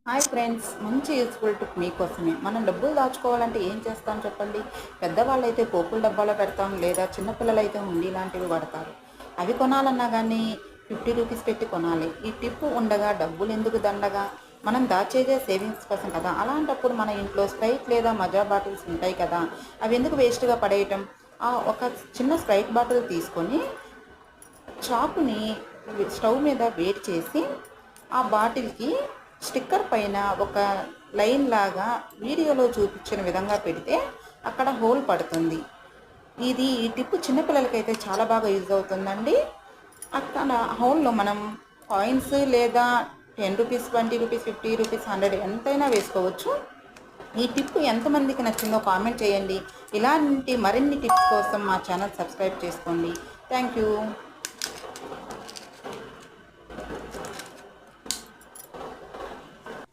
Hi friends, మంచి useful tip మీకోసమే. మనం డబ్బులు దాచుకోవాలంటే ఏం చేస్తాం చెప్పండి? పెద్దవాళ్ళైతే పోపుల డబ్బాలో పెడతాం, లేదా చిన్నపిల్లలైతే హుండీ లాంటివి వాడతారు. అవి కొనాలన్నా కానీ 50 రూపీస్ పెట్టి కొనాలి. ఈ టిప్ ఉండగా డబ్బులు ఎందుకు దండగా? మనం దాచేదే సేవింగ్స్ కోసం కదా. అలాంటప్పుడు మన ఇంట్లో స్ప్రైట్ లేదా మజా బాటిల్స్ ఉంటాయి కదా, అవి ఎందుకు వేస్ట్గా పడేయటం? ఒక చిన్న స్ప్రైట్ బాటిల్ తీసుకొని చాకుని స్టవ్ మీద వేడి చేసి ఆ బాటిల్కి స్టిక్కర్ పైన ఒక లైన్ లాగా వీడియోలో చూపించిన విధంగా పెడితే అక్కడ హోల్ పడుతుంది. ఈ టిప్ చిన్నపిల్లలకైతే చాలా బాగా యూజ్ అవుతుందండి. అక్కడ హోల్లో మనం కాయిన్స్ లేదా 10 రూపీస్, 20 రూపీస్, 50 రూపీస్, 100 ఎంతైనా వేసుకోవచ్చు. ఈ టిప్ ఎంతమందికి నచ్చిందో కామెంట్ చేయండి. ఇలాంటి మరిన్ని టిప్స్ కోసం మా ఛానల్ సబ్స్క్రైబ్ చేసుకోండి. Thank you.